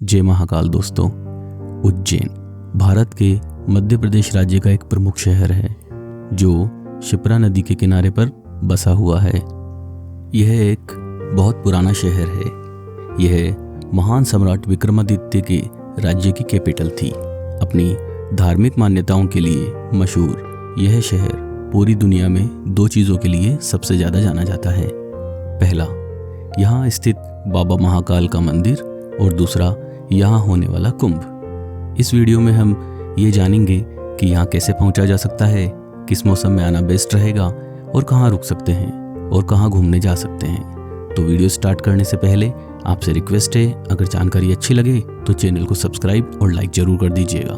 जय महाकाल दोस्तों। उज्जैन भारत के मध्य प्रदेश राज्य का एक प्रमुख शहर है जो शिप्रा नदी के किनारे पर बसा हुआ है। यह एक बहुत पुराना शहर है। यह महान सम्राट विक्रमादित्य के राज्य की कैपिटल थी। अपनी धार्मिक मान्यताओं के लिए मशहूर यह शहर पूरी दुनिया में दो चीज़ों के लिए सबसे ज़्यादा जाना जाता है। पहला, यहाँ स्थित बाबा महाकाल का मंदिर और दूसरा यहाँ होने वाला कुंभ। इस वीडियो में हम ये जानेंगे कि यहाँ कैसे पहुँचा जा सकता है, किस मौसम में आना बेस्ट रहेगा और कहाँ रुक सकते हैं और कहाँ घूमने जा सकते हैं। तो वीडियो स्टार्ट करने से पहले आपसे रिक्वेस्ट है, अगर जानकारी अच्छी लगे तो चैनल को सब्सक्राइब और लाइक ज़रूर कर दीजिएगा।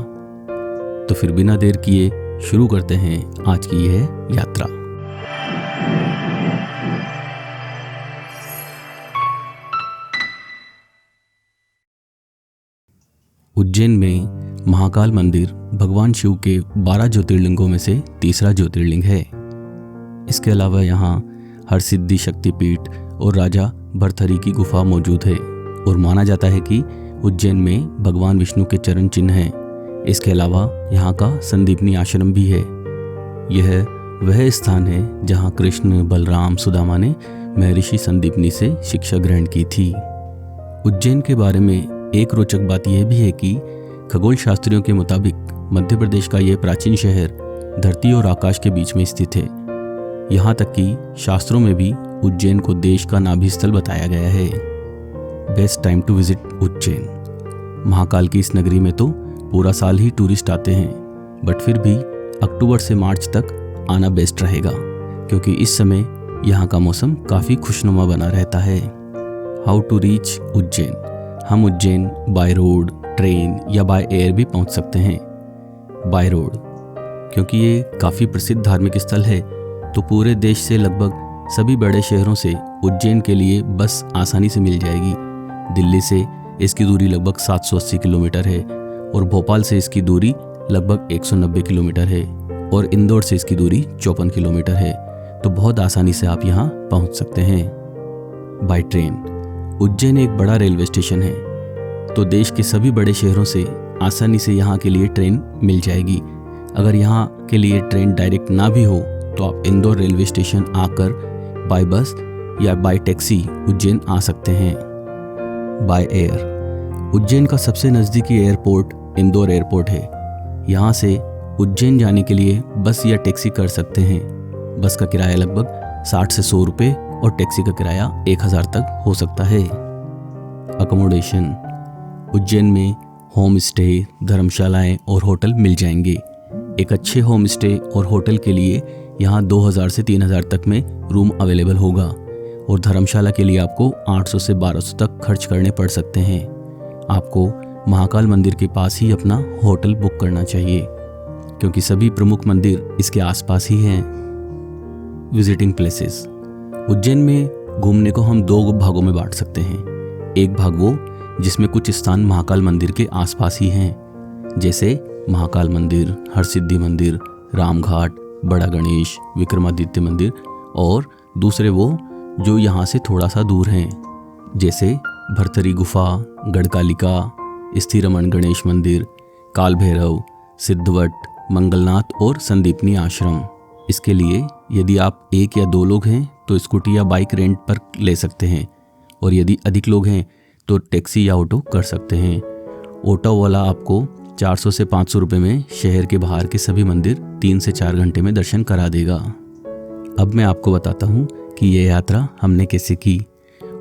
तो फिर बिना देर किए शुरू करते हैं आज की यह यात्रा। उज्जैन में महाकाल मंदिर भगवान शिव के 12 ज्योतिर्लिंगों में से तीसरा ज्योतिर्लिंग है। इसके अलावा यहाँ हरसिद्धि शक्तिपीठ और राजा भरथरी की गुफा मौजूद है और माना जाता है कि उज्जैन में भगवान विष्णु के चरण चिन्ह हैं। इसके अलावा यहाँ का संदीपनी आश्रम भी है। यह वह स्थान है जहाँ कृष्ण, बलराम, सुदामा ने महर्षि संदीपनी से शिक्षा ग्रहण की थी। उज्जैन के बारे में एक रोचक बात यह भी है कि खगोल शास्त्रियों के मुताबिक मध्य प्रदेश का यह प्राचीन शहर धरती और आकाश के बीच में स्थित है। यहाँ तक कि शास्त्रों में भी उज्जैन को देश का नाभि स्थल बताया गया है। Best time to visit Ujjain. Mahakal की इस नगरी में तो पूरा साल ही टूरिस्ट आते हैं, बट फिर भी अक्टूबर से मार्च तक आना बेस्ट रहेगा क्योंकि इस समय यहाँ का मौसम काफ़ी खुशनुमा बना रहता है। How to reach Ujjain. हम उज्जैन बाय रोड, ट्रेन या बाय एयर भी पहुंच सकते हैं। बाय रोड क्योंकि ये काफ़ी प्रसिद्ध धार्मिक स्थल है, तो पूरे देश से लगभग सभी बड़े शहरों से उज्जैन के लिए बस आसानी से मिल जाएगी। दिल्ली से इसकी दूरी लगभग 780 किलोमीटर है और भोपाल से इसकी दूरी लगभग 190 किलोमीटर है और इंदौर से इसकी दूरी 54 किलोमीटर है। तो बहुत आसानी से आप यहाँ पहुँच सकते हैं। By train. उज्जैन एक बड़ा रेलवे स्टेशन है, तो देश के सभी बड़े शहरों से आसानी से यहाँ के लिए ट्रेन मिल जाएगी। अगर यहाँ के लिए ट्रेन डायरेक्ट ना भी हो तो आप इंदौर रेलवे स्टेशन आकर बाय बस या बाय टैक्सी उज्जैन आ सकते हैं। By air. उज्जैन का सबसे नज़दीकी एयरपोर्ट इंदौर एयरपोर्ट है। यहाँ से उज्जैन जाने के लिए बस या टैक्सी कर सकते हैं। बस का किराया लगभग 60 से 100 रुपये और टैक्सी का किराया 1000 तक हो सकता है। अकोमोडेशन। उज्जैन में होम स्टे, धर्मशालाएं और होटल मिल जाएंगे। एक अच्छे होम स्टे और होटल के लिए यहाँ 2000 से 3000 तक में रूम अवेलेबल होगा और धर्मशाला के लिए आपको 800 से 1200 तक खर्च करने पड़ सकते हैं। आपको महाकाल मंदिर के पास ही अपना होटल बुक करना चाहिए क्योंकि सभी प्रमुख मंदिर इसके आसपास ही हैं। Visiting places. उज्जैन में घूमने को हम 2 भागों में बांट सकते हैं। एक भाग वो जिसमें कुछ स्थान महाकाल मंदिर के आसपास ही हैं, जैसे महाकाल मंदिर, हरसिद्धि मंदिर, रामघाट, बड़ा गणेश, विक्रमादित्य मंदिर, और दूसरे वो जो यहाँ से थोड़ा सा दूर हैं, जैसे भरथरी गुफा, गढ़कालिका, स्थिरमण गणेश मंदिर, काल भैरव, सिद्धवट, मंगलनाथ और संदीपनी आश्रम। इसके लिए यदि आप 1 या 2 लोग हैं तो स्कूटी या बाइक रेंट पर ले सकते हैं और यदि अधिक लोग हैं तो टैक्सी या ऑटो कर सकते हैं। ऑटो वाला आपको 400 से 500 रुपये में शहर के बाहर के सभी मंदिर 3 से 4 घंटे में दर्शन करा देगा। अब मैं आपको बताता हूँ कि यह यात्रा हमने कैसे की।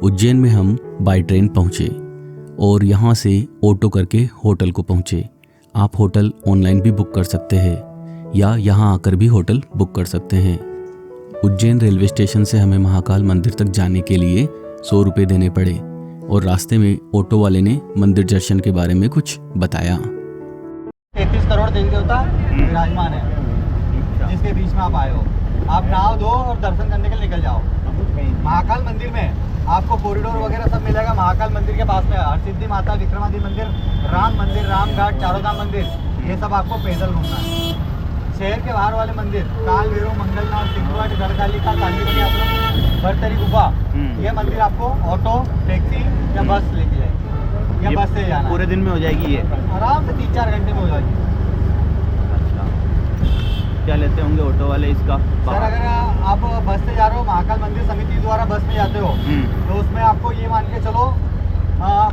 उज्जैन में हम बाय ट्रेन पहुँचे और यहाँ से ऑटो करके होटल को पहुँचे। आप होटल ऑनलाइन भी बुक कर सकते हैं या यहाँ आकर भी होटल बुक कर सकते हैं। उज्जैन रेलवे स्टेशन से हमें महाकाल मंदिर तक जाने के लिए 100 रुपये देने पड़े और रास्ते में ऑटो वाले ने मंदिर दर्शन के बारे में कुछ बताया। 33 करोड़ देवी देवता विराजमान है, जिसके बीच में आप आए हो। आप नाव दो और दर्शन करने के लिए निकल जाओ। महाकाल मंदिर में आपको कॉरिडोर वगैरह सब मिलेगा। महाकाल मंदिर के पास में हरसिद्धि माता, विक्रमादित्य मंदिर, राम मंदिर, रामघाट, चारोधाम मंदिर, ये सब आपको पैदल घूमना है। शहर के बाहर वाले मंदिर काल भैरव, मंगलनाथ, सिद्धवट, गढ़कालिका, संदीपनी आश्रम, भरथरी गुफा, ये मंदिर आपको ऑटो, टैक्सी या बस लेके जाएगी। या ये बस से जाना पूरे दिन में हो जाएगी ये? है। आराम से 3-4 घंटे में हो जाएगी। अच्छा, क्या लेते होंगे ऑटो वाले इसका? सर अगर आप बस से जा रहे हो, महाकाल मंदिर समिति द्वारा बस में जाते हो, तो उसमें आपको ये मान के चलो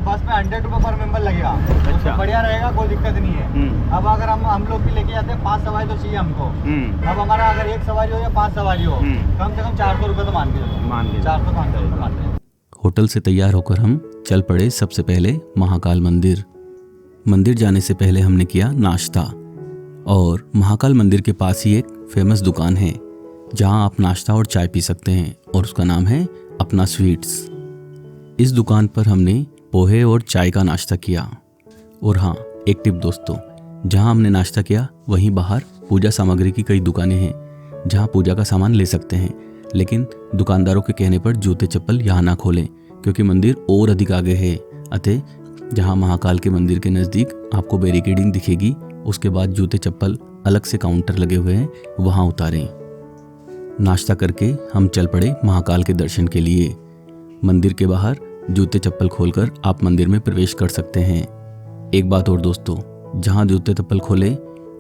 बस में 100 रुपये पर मेंबर लगेगा। अच्छा, बढ़िया रहेगा, कोई दिक्कत नहीं है। अब अगर हम लोग भी लेके जाते हैं, 5 सवारी तो चाहिए हमको। अब हमारा अगर 1 सवारी हो या 5 सवारी हो, कम से कम 400 रुपये तो मान के चलो, 400-500 रुपये मान के। होटल से तैयार होकर हम चल पड़े सबसे पहले महाकाल मंदिर। मंदिर जाने से पहले हमने किया नाश्ता, और महाकाल मंदिर के पास ही एक फेमस दुकान है जहां आप नाश्ता और चाय पी सकते हैं, और उसका नाम है अपना स्वीट्स। इस दुकान पर हमने पोहे और चाय का नाश्ता किया। और हाँ, एक टिप दोस्तों, जहां हमने नाश्ता किया वहीं बाहर पूजा सामग्री की कई दुकानें हैं जहां पूजा का सामान ले सकते हैं, लेकिन दुकानदारों के कहने पर जूते चप्पल यहाँ ना खोलें, क्योंकि मंदिर और अधिक आगे है। अतः जहां महाकाल के मंदिर के नज़दीक आपको बैरिकेडिंग दिखेगी, उसके बाद जूते चप्पल अलग से काउंटर लगे हुए हैं, वहां उतारें। नाश्ता करके हम चल पड़े महाकाल के दर्शन के लिए। मंदिर के बाहर जूते चप्पल खोलकर आप मंदिर में प्रवेश कर सकते हैं। एक बात और दोस्तों, जहां जूते चप्पल खोले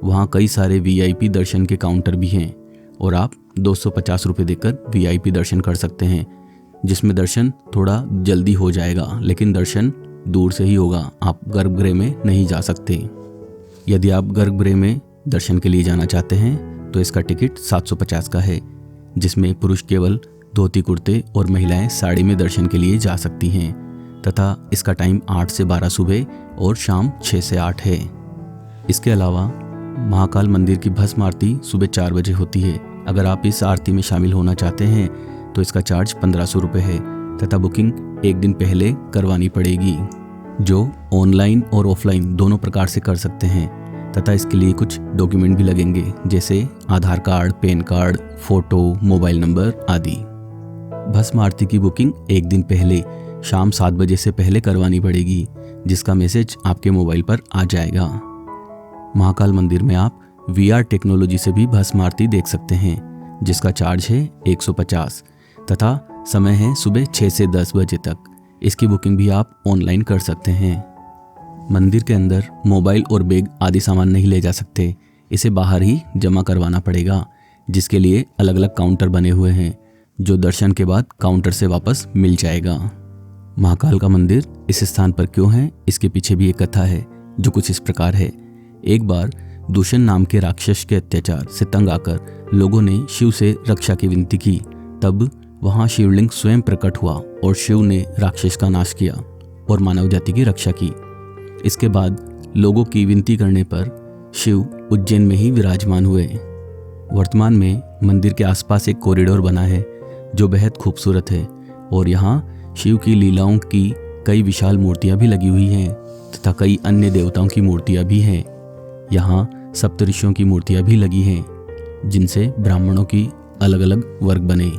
वहां कई सारे VIP दर्शन के काउंटर भी हैं, और आप 250 रुपये देकर VIP दर्शन कर सकते हैं, जिसमें दर्शन थोड़ा जल्दी हो जाएगा, लेकिन दर्शन दूर से ही होगा। आप गर्भगृह में नहीं जा सकते। यदि आप गर्भगृह में दर्शन के लिए जाना चाहते हैं तो इसका टिकट 750 का है, जिसमें पुरुष केवल धोती कुर्ते और महिलाएं साड़ी में दर्शन के लिए जा सकती हैं, तथा इसका टाइम 8 से 12 सुबह और शाम 6 से 8 है। इसके अलावा महाकाल मंदिर की भस्म आरती सुबह 4 बजे होती है। अगर आप इस आरती में शामिल होना चाहते हैं तो इसका चार्ज 1500 रुपये है, तथा बुकिंग एक दिन पहले करवानी पड़ेगी, जो ऑनलाइन और ऑफलाइन दोनों प्रकार से कर सकते हैं, तथा इसके लिए कुछ डॉक्यूमेंट भी लगेंगे, जैसे Aadhaar card, PAN card, photo, mobile number आदि। भस्म आरती की बुकिंग एक दिन पहले शाम 7 बजे से पहले करवानी पड़ेगी, जिसका मैसेज आपके मोबाइल पर आ जाएगा। महाकाल मंदिर में आप VR टेक्नोलॉजी से भी भस्म आरती देख सकते हैं, जिसका चार्ज है 150, तथा समय है सुबह 6 से 10 बजे तक। इसकी बुकिंग भी आप ऑनलाइन कर सकते हैं। मंदिर के अंदर मोबाइल और बैग आदि सामान नहीं ले जा सकते, इसे बाहर ही जमा करवाना पड़ेगा, जिसके लिए अलग अलग काउंटर बने हुए हैं, जो दर्शन के बाद काउंटर से वापस मिल जाएगा। महाकाल का मंदिर इस स्थान पर क्यों है, इसके पीछे भी एक कथा है, जो कुछ इस प्रकार है। एक बार दूषण नाम के राक्षस के अत्याचार से तंग आकर लोगों ने शिव से रक्षा की विनती की। तब वहां शिवलिंग स्वयं प्रकट हुआ और शिव ने राक्षस का नाश किया और मानव जाति की रक्षा की। इसके बाद लोगों की विनती करने पर शिव उज्जैन में ही विराजमान हुए। वर्तमान में मंदिर के आसपास एक कॉरिडोर बना है, जो बेहद खूबसूरत है, और यहाँ शिव की लीलाओं की कई विशाल मूर्तियाँ भी लगी हुई हैं, तथा कई अन्य देवताओं की मूर्तियाँ भी हैं। यहाँ सप्तऋषियों की मूर्तियाँ भी लगी हैं, जिनसे ब्राह्मणों की अलग अलग वर्ग बने।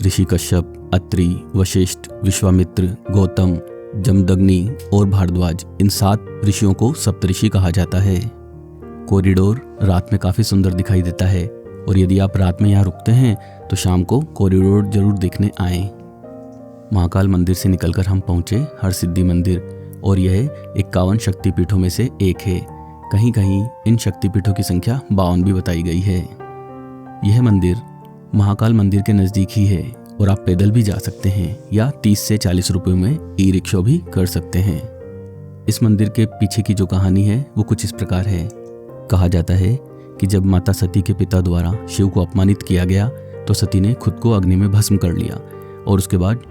ऋषि कश्यप, अत्रि, वशिष्ठ, विश्वामित्र, गौतम, जमदग्नि और भारद्वाज, इन 7 ऋषियों को सप्तऋषि कहा जाता है। कॉरिडोर रात में काफ़ी सुंदर दिखाई देता है, और यदि आप रात में यहाँ रुकते हैं तो शाम को कॉरिडोर जरूर देखने आएं। महाकाल मंदिर से निकलकर हम पहुँचे हरसिद्धि मंदिर, और यह 51 शक्तिपीठों में से एक है। कहीं कहीं इन शक्तिपीठों की संख्या 52 भी बताई गई है। यह मंदिर महाकाल मंदिर के नज़दीक ही है, और आप पैदल भी जा सकते हैं, या 30 से 40 रुपये में ई-रिक्शा भी कर सकते हैं। इस मंदिर के पीछे की जो कहानी है वो कुछ इस प्रकार है। कहा जाता है कि जब माता सती के पिता द्वारा शिव को अपमानित किया गया तो सती ने खुद को अग्नि में भस्म कर लिया, और उसके बाद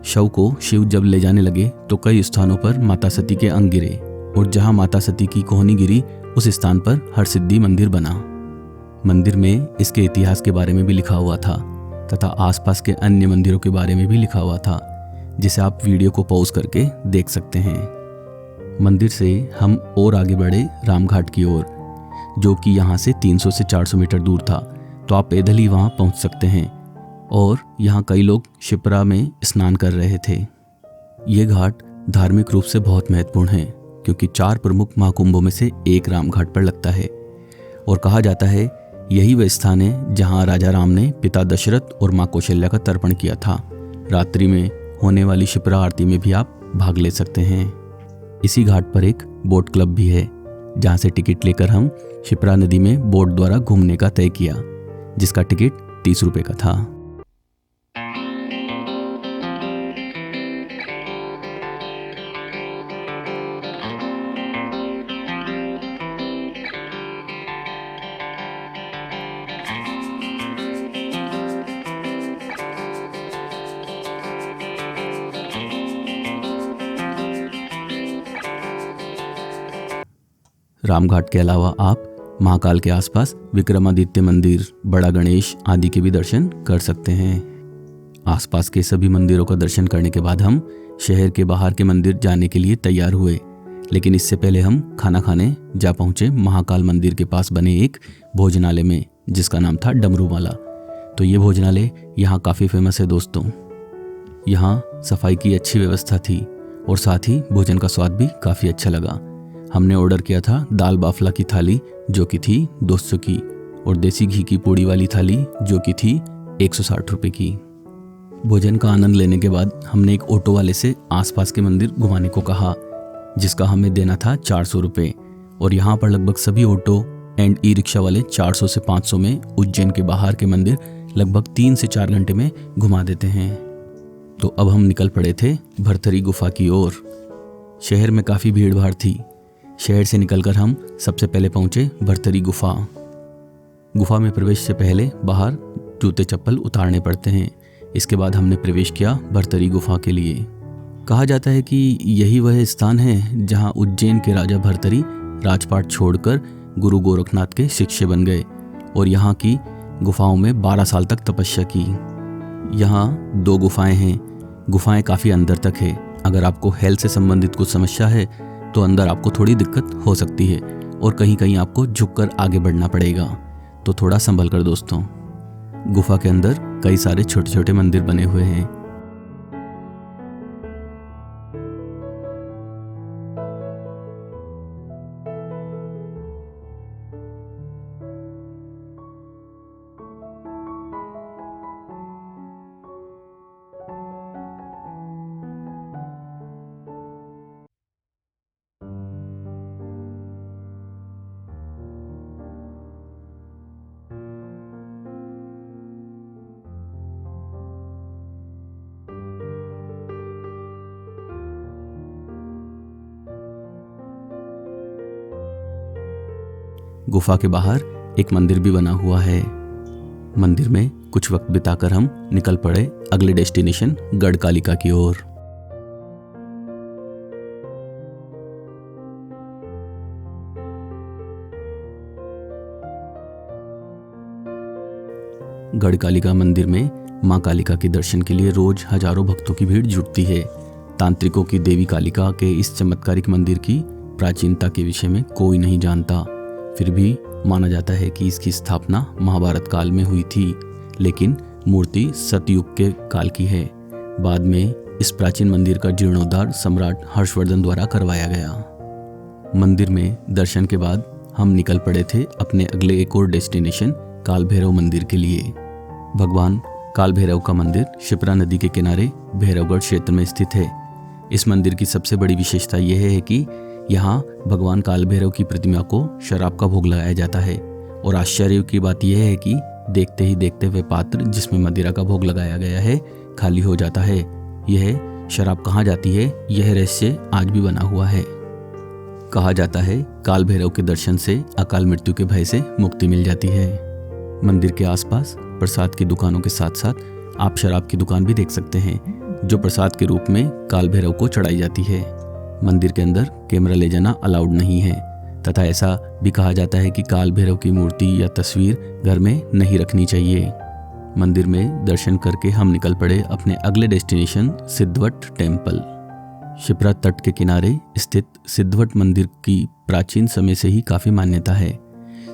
शव को शिव जब ले जाने लगे तो कई स्थानों पर माता सती के अंग गिरे, और जहां माता सती की कोहनी गिरी उस स्थान पर हरसिद्धि मंदिर बना। मंदिर में इसके इतिहास के बारे में भी लिखा हुआ था, तथा आसपास के अन्य मंदिरों के बारे में भी लिखा हुआ था, जिसे आप वीडियो को पॉज करके देख सकते हैं। मंदिर से हम और आगे बढ़े रामघाट की ओर, जो कि यहाँ से 300 से 400 मीटर दूर था, तो आप पैदल ही वहाँ पहुँच सकते हैं। और यहाँ कई लोग शिप्रा में स्नान कर रहे थे। ये घाट धार्मिक रूप से बहुत महत्वपूर्ण है, क्योंकि 4 प्रमुख महाकुंभों में से एक रामघाट पर लगता है, और कहा जाता है यही वह स्थान है जहाँ राजा राम ने पिता दशरथ और माँ कौशल्या का तर्पण किया था। रात्रि में होने वाली शिप्रा आरती में भी आप भाग ले सकते हैं। इसी घाट पर एक बोट क्लब भी है, जहाँ से टिकट लेकर हम शिप्रा नदी में बोट द्वारा घूमने का तय किया, जिसका टिकट 30 रुपये का था। रामघाट के अलावा आप महाकाल के आसपास विक्रमादित्य मंदिर, बड़ा गणेश आदि के भी दर्शन कर सकते हैं। आसपास के सभी मंदिरों का दर्शन करने के बाद हम शहर के बाहर के मंदिर जाने के लिए तैयार हुए, लेकिन इससे पहले हम खाना खाने जा पहुंचे महाकाल मंदिर के पास बने एक भोजनालय में, जिसका नाम था डमरूवाला। तो ये भोजनालय यहाँ काफ़ी फेमस है दोस्तों। यहाँ सफाई की अच्छी व्यवस्था थी और साथ ही भोजन का स्वाद भी काफ़ी अच्छा लगा। हमने ऑर्डर किया था दाल बाफला की थाली, जो कि थी 200 की, और देसी घी की पूड़ी वाली थाली, जो कि थी 160 रुपये की। भोजन का आनंद लेने के बाद हमने एक ऑटो वाले से आसपास के मंदिर घुमाने को कहा, जिसका हमें देना था 400 रुपये। और यहाँ पर लगभग सभी ऑटो एंड ई रिक्शा वाले 400 से 500 में उज्जैन के बाहर के मंदिर लगभग 3 से 4 घंटे में घुमा देते हैं। तो अब हम निकल पड़े थे भरथरी गुफा की ओर। शहर में काफ़ी भीड़ भाड़ थी। शहर से निकलकर हम सबसे पहले पहुंचे भरथरी गुफा। गुफा में प्रवेश से पहले बाहर जूते चप्पल उतारने पड़ते हैं। इसके बाद हमने प्रवेश किया भरथरी गुफा के लिए। कहा जाता है कि यही वह स्थान है जहां उज्जैन के राजा भरथरी राजपाट छोड़कर गुरु गोरखनाथ के शिष्य बन गए और यहाँ की गुफाओं में 12 साल तक तपस्या की। यहाँ 2 गुफाएं हैं। गुफाएं काफ़ी अंदर तक है। अगर आपको हेल्थ से संबंधित कुछ समस्या है तो अंदर आपको थोड़ी दिक्कत हो सकती है और कहीं कहीं आपको झुककर आगे बढ़ना पड़ेगा, तो थोड़ा संभल कर दोस्तों। गुफा के अंदर कई सारे छोटे छोटे मंदिर बने हुए हैं। गुफा के बाहर एक मंदिर भी बना हुआ है। मंदिर में कुछ वक्त बिताकर हम निकल पड़े अगले डेस्टिनेशन गढ़कालिका की ओर। गढ़कालिका मंदिर में मां कालिका के दर्शन के लिए रोज हजारों भक्तों की भीड़ जुटती है। तांत्रिकों की देवी कालिका के इस चमत्कारिक मंदिर की प्राचीनता के विषय में कोई नहीं जानता। फिर भी माना जाता है कि इसकी स्थापना महाभारत काल में हुई थी, लेकिन मूर्ति सतयुग के काल की है। बाद में इस प्राचीन मंदिर का जीर्णोद्धार सम्राट हर्षवर्धन द्वारा करवाया गया। मंदिर में दर्शन के बाद हम निकल पड़े थे अपने अगले एक और डेस्टिनेशन काल भैरव मंदिर के लिए। भगवान काल भैरव का मंदिर शिप्रा नदी के किनारे भैरवगढ़ क्षेत्र में स्थित है। इस मंदिर की सबसे बड़ी विशेषता यह है कि यहाँ भगवान काल भैरव की प्रतिमा को शराब का भोग लगाया जाता है, और आश्चर्य की बात यह है कि देखते ही देखते वह पात्र जिसमें मदिरा का भोग लगाया गया है खाली हो जाता है। यह शराब कहाँ जाती है, यह रहस्य आज भी बना हुआ है। कहा जाता है काल भैरव के दर्शन से अकाल मृत्यु के भय से मुक्ति मिल जाती है। मंदिर के आसपास प्रसाद की दुकानों के साथ साथ आप शराब की दुकान भी देख सकते हैं, जो प्रसाद के रूप में काल भैरव को चढ़ाई जाती है। मंदिर के अंदर कैमरा ले जाना अलाउड नहीं है, तथा ऐसा भी कहा जाता है कि काल भैरव की मूर्ति या तस्वीर घर में नहीं रखनी चाहिए। मंदिर में दर्शन करके हम निकल पड़े अपने अगले डेस्टिनेशन सिद्धवट टेम्पल। शिप्रा तट के किनारे स्थित सिद्धवट मंदिर की प्राचीन समय से ही काफी मान्यता है।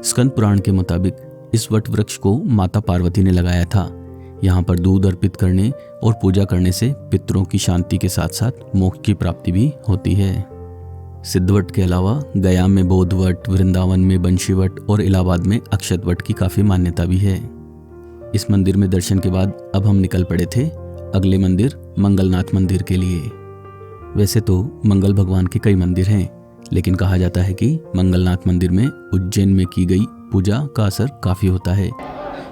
स्कंद पुराण के मुताबिक इस वट वृक्ष को माता पार्वती ने लगाया था। यहाँ पर दूध अर्पित करने और पूजा करने से पितरों की शांति के साथ साथ मोक्ष की प्राप्ति भी होती है। सिद्धवट के अलावा गया में बोधवट, वृंदावन में बंशीवट और इलाहाबाद में अक्षत वट की काफी मान्यता भी है। इस मंदिर में दर्शन के बाद अब हम निकल पड़े थे अगले मंदिर मंगलनाथ मंदिर के लिए। वैसे तो मंगल भगवान के कई मंदिर हैं, लेकिन कहा जाता है कि मंगलनाथ मंदिर में उज्जैन में की गई पूजा का असर काफ़ी होता है।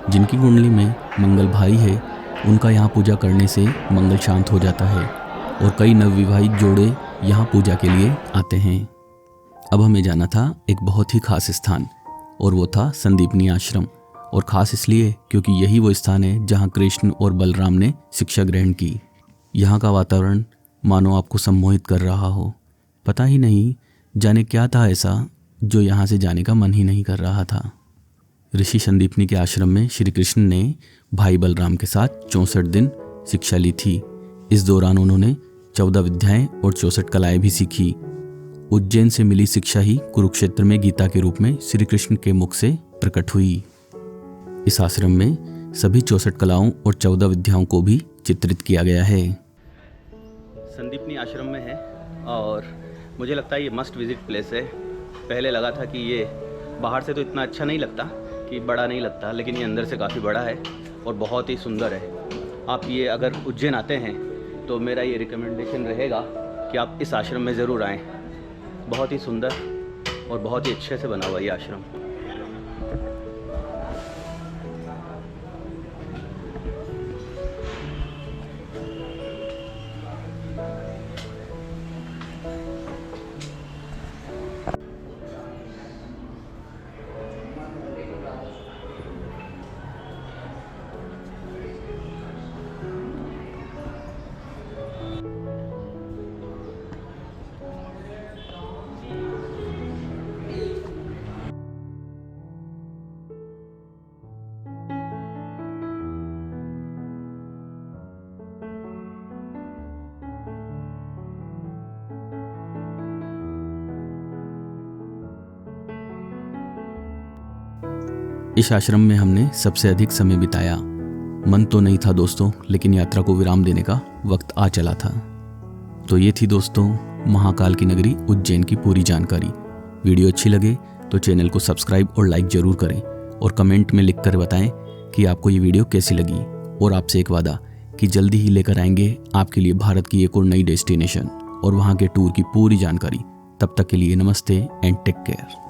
जिनकी कुंडली में मंगल भाई है, उनका यहाँ पूजा करने से मंगल शांत हो जाता है और कई नवविवाहित जोड़े यहाँ पूजा के लिए आते हैं। अब हमें जाना था एक बहुत ही खास स्थान, और वो था संदीपनी आश्रम। और ख़ास इसलिए क्योंकि यही वो स्थान है जहाँ कृष्ण और बलराम ने शिक्षा ग्रहण की। यहाँ का वातावरण मानो आपको सम्मोहित कर रहा हो। पता ही नहीं जाने क्या था ऐसा जो यहाँ से जाने का मन ही नहीं कर रहा था। ऋषि संदीपनी के आश्रम में श्री कृष्ण ने भाई बलराम के साथ 64 दिन शिक्षा ली थी। इस दौरान उन्होंने 14 विद्याएं और 64 कलाएं भी सीखी। उज्जैन से मिली शिक्षा ही कुरुक्षेत्र में गीता के रूप में श्री कृष्ण के मुख से प्रकट हुई। इस आश्रम में सभी 64 कलाओं और 14 विद्याओं को भी चित्रित किया गया है। संदीपनी आश्रम में है और मुझे लगता है ये मस्ट विजिट प्लेस है। पहले लगा था कि ये बाहर से तो इतना अच्छा नहीं लगता, कि बड़ा नहीं लगता, लेकिन ये अंदर से काफ़ी बड़ा है और बहुत ही सुंदर है। आप ये अगर उज्जैन आते हैं तो मेरा ये रिकमेंडेशन रहेगा कि आप इस आश्रम में ज़रूर आएँ। बहुत ही सुंदर और बहुत ही अच्छे से बना हुआ ये आश्रम। इस आश्रम में हमने सबसे अधिक समय बिताया। मन तो नहीं था दोस्तों, लेकिन यात्रा को विराम देने का वक्त आ चला था। तो ये थी दोस्तों महाकाल की नगरी उज्जैन की पूरी जानकारी। वीडियो अच्छी लगे तो चैनल को सब्सक्राइब और लाइक ज़रूर करें और कमेंट में लिखकर बताएं कि आपको ये वीडियो कैसी लगी। और आपसे एक वादा कि जल्दी ही लेकर आएंगे आपके लिए भारत की एक और नई डेस्टिनेशन और वहाँ के टूर की पूरी जानकारी। तब तक के लिए नमस्ते एंड टेक केयर।